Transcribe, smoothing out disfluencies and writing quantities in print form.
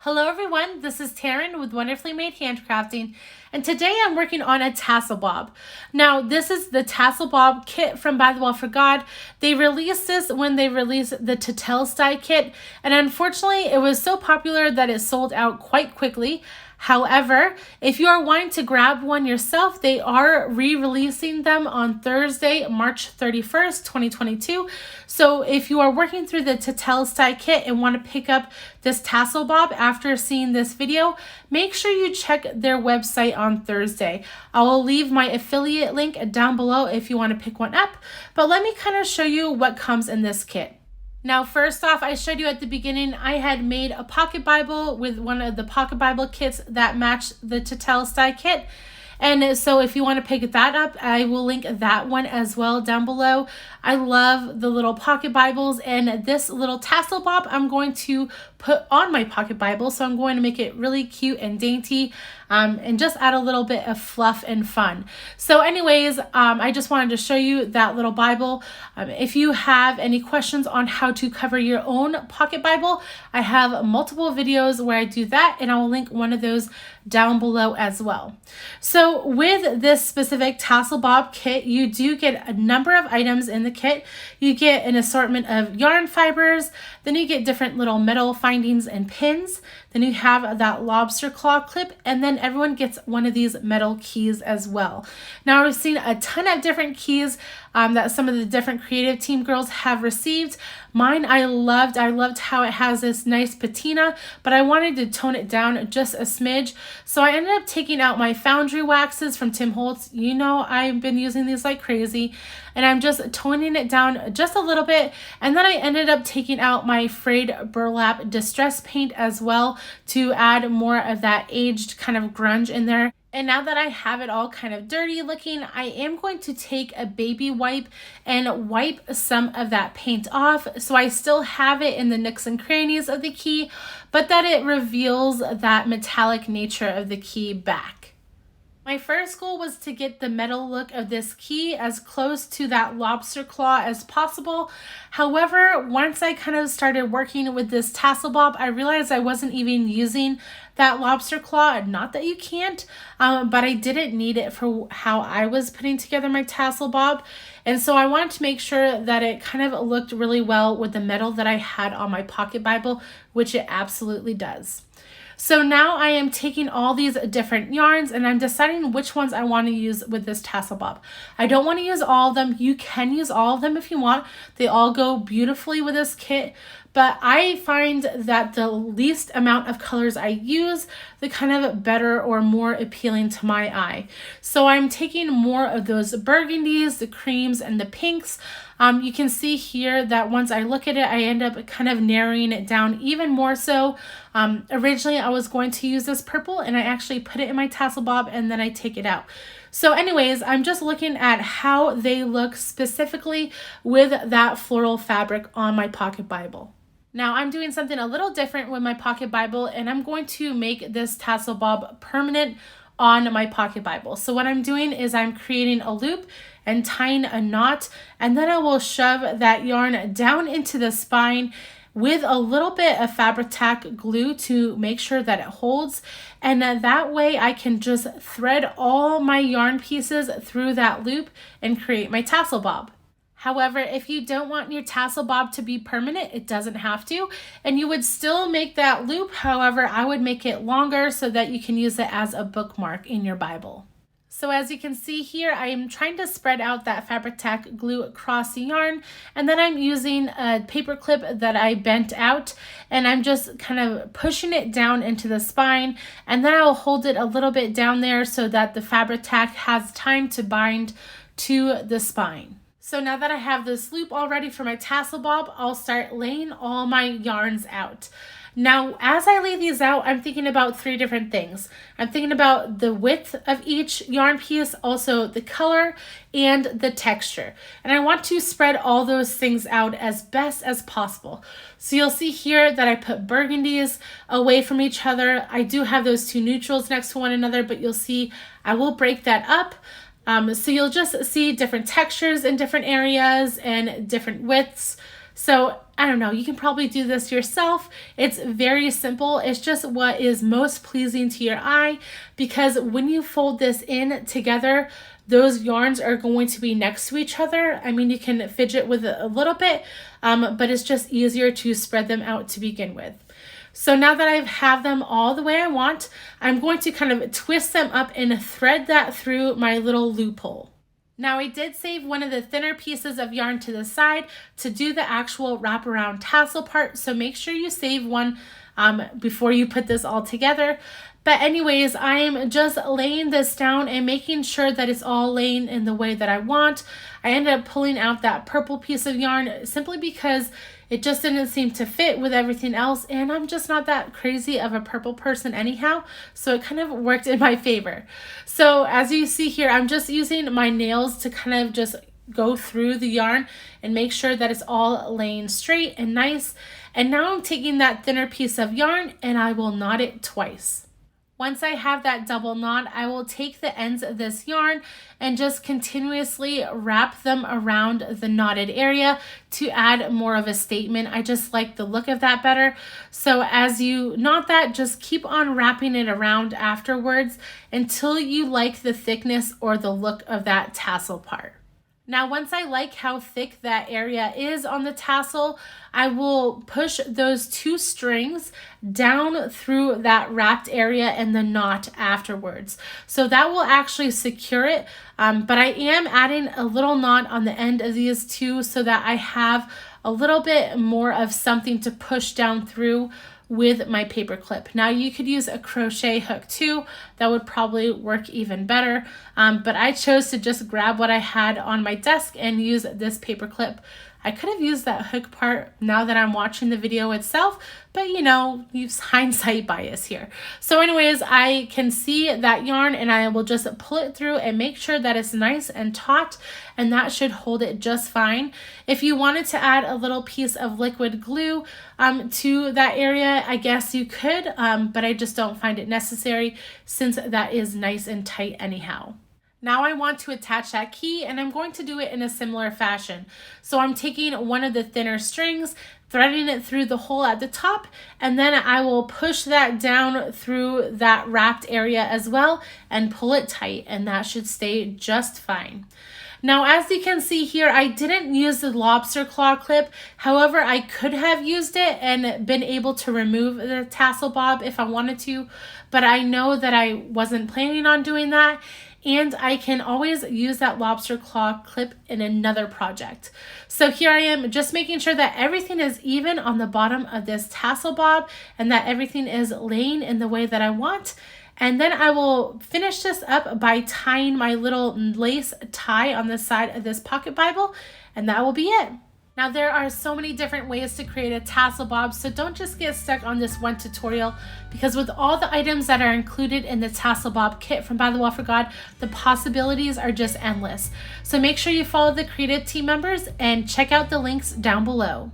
Hello everyone, this is Taryn with Wonderfully Made Handcrafting, and today I'm working on a Tassel Bob. Now this is the Tassel Bob Kit from By the Well for God. They released this when they released the Tetelestai Kit, and unfortunately it was so popular that it sold out quite quickly. However, if you are wanting to grab one yourself, they are re-releasing them on Thursday, March 31st, 2022. So if you are working through the Tetelestai Kit and want to pick up this Tassel Bob after seeing this video, make sure you check their website on Thursday. I will leave my affiliate link down below if you want to pick one up, but let me kind of show you what comes in this kit. Now, first off, I showed you at the beginning, I had made a pocket Bible with one of the pocket Bible kits that matched the Tetelestai kit. And so if you want to pick that up, I will link that one as well down below. I love the little pocket Bibles, and this little Tassel Bob I'm going to put on my pocket Bible. So I'm going to make it really cute and dainty and just add a little bit of fluff and fun. So anyways, I just wanted to show you that little Bible. If you have any questions on how to cover your own pocket Bible, I have multiple videos where I do that, and I will link one of those down below as well. So with this specific Tassel Bob kit, you do get a number of items in the kit. You get an assortment of yarn fibers, then you get different little metal findings and pins, then you have that lobster claw clip, and then everyone gets one of these metal keys as well. Now I've seen a ton of different keys that some of the different creative team girls have received. Mine I loved how it has this nice patina, but I wanted to tone it down just a smidge. So I ended up taking out my Foundry Waxes from Tim Holtz. You know, I've been using these like crazy, and I'm just toning it down just a little bit. And then I ended up taking out my Frayed Burlap Distress Paint as well to add more of that aged kind of grunge in there. And now that I have it all kind of dirty looking, I am going to take a baby wipe and wipe some of that paint off, so I still have it in the nooks and crannies of the key, but that it reveals that metallic nature of the key back. My first goal was to get the metal look of this key as close to that lobster claw as possible. However, once I kind of started working with this Tassel Bob, I realized I wasn't even using that lobster claw. Not that you can't, but I didn't need it for how I was putting together my Tassel Bob. And so I wanted to make sure that it kind of looked really well with the metal that I had on my pocket Bible, which it absolutely does. So now I am taking all these different yarns and I'm deciding which ones I want to use with this Tassel Bob. I don't want to use all of them. You can use all of them if you want. They all go beautifully with this kit, but I find that the least amount of colors I use, the kind of better or more appealing to my eye. So I'm taking more of those burgundies, the creams, and the pinks. You can see here that once I look at it, I end up kind of narrowing it down even more so. Originally, I was going to use this purple, and I actually put it in my Tassel Bob, and then I take it out. So anyways, I'm just looking at how they look specifically with that floral fabric on my pocket Bible. Now I'm doing something a little different with my pocket Bible, and I'm going to make this Tassel Bob permanent on my pocket Bible. So what I'm doing is I'm creating a loop and tying a knot, and then I will shove that yarn down into the spine with a little bit of Fabri-Tac Glue to make sure that it holds. And that way I can just thread all my yarn pieces through that loop and create my Tassel Bob. However, if you don't want your Tassel Bob to be permanent, it doesn't have to, and you would still make that loop. However, I would make it longer so that you can use it as a bookmark in your Bible. So as you can see here, I am trying to spread out that Fabri-Tac Glue across the yarn, and then I'm using a paper clip that I bent out, and I'm just kind of pushing it down into the spine, and then I'll hold it a little bit down there so that the Fabri-Tac has time to bind to the spine. So now that I have this loop all ready for my Tassel Bob, I'll start laying all my yarns out. Now, as I lay these out, I'm thinking about three different things. I'm thinking about the width of each yarn piece, also the color and the texture. And I want to spread all those things out as best as possible. So you'll see here that I put burgundies away from each other. I do have those two neutrals next to one another, but you'll see I will break that up. So you'll just see different textures in different areas and different widths. So I don't know, you can probably do this yourself. It's very simple. It's just what is most pleasing to your eye, because when you fold this in together, those yarns are going to be next to each other. I mean, you can fidget with it a little bit, but it's just easier to spread them out to begin with. So now that I have them all the way I want, I'm going to kind of twist them up and thread that through my little loophole. Now I did save one of the thinner pieces of yarn to the side to do the actual wraparound tassel part, so make sure you save one before you put this all together. But anyways, I am just laying this down and making sure that it's all laying in the way that I want. I ended up pulling out that purple piece of yarn simply because it just didn't seem to fit with everything else, and I'm just not that crazy of a purple person anyhow, so it kind of worked in my favor. So as you see here, I'm just using my nails to kind of just go through the yarn and make sure that it's all laying straight and nice. And now I'm taking that thinner piece of yarn and I will knot it twice. Once I have that double knot, I will take the ends of this yarn and just continuously wrap them around the knotted area to add more of a statement. I just like the look of that better. So as you knot that, just keep on wrapping it around afterwards until you like the thickness or the look of that tassel part. Now, once I like how thick that area is on the tassel, I will push those 2 strings down through that wrapped area and the knot afterwards. So that will actually secure it, but I am adding a little knot on the end of these 2 so that I have a little bit more of something to push down through with my paper clip. Now you could use a crochet hook too, that would probably work even better, but I chose to just grab what I had on my desk and use this paper clip. I could have used that hook part now that I'm watching the video itself, but you know, use hindsight bias here. So anyways, I can see that yarn and I will just pull it through and make sure that it's nice and taut, and that should hold it just fine. If you wanted to add a little piece of liquid glue to that area, I guess you could, but I just don't find it necessary since that is nice and tight anyhow. Now I want to attach that key, and I'm going to do it in a similar fashion. So I'm taking one of the thinner strings, threading it through the hole at the top, and then I will push that down through that wrapped area as well and pull it tight, and that should stay just fine. Now, as you can see here, I didn't use the lobster claw clip. However, I could have used it and been able to remove the tassel bob if I wanted to, but I know that I wasn't planning on doing that. And I can always use that lobster claw clip in another project. So here I am just making sure that everything is even on the bottom of this tassel bob and that everything is laying in the way that I want. And then I will finish this up by tying my little lace tie on the side of this pocket Bible, and that will be it. Now there are so many different ways to create a tassel bob, so don't just get stuck on this one tutorial, because with all the items that are included in the Tassel Bob kit from By the Well for God, the possibilities are just endless. So make sure you follow the creative team members and check out the links down below.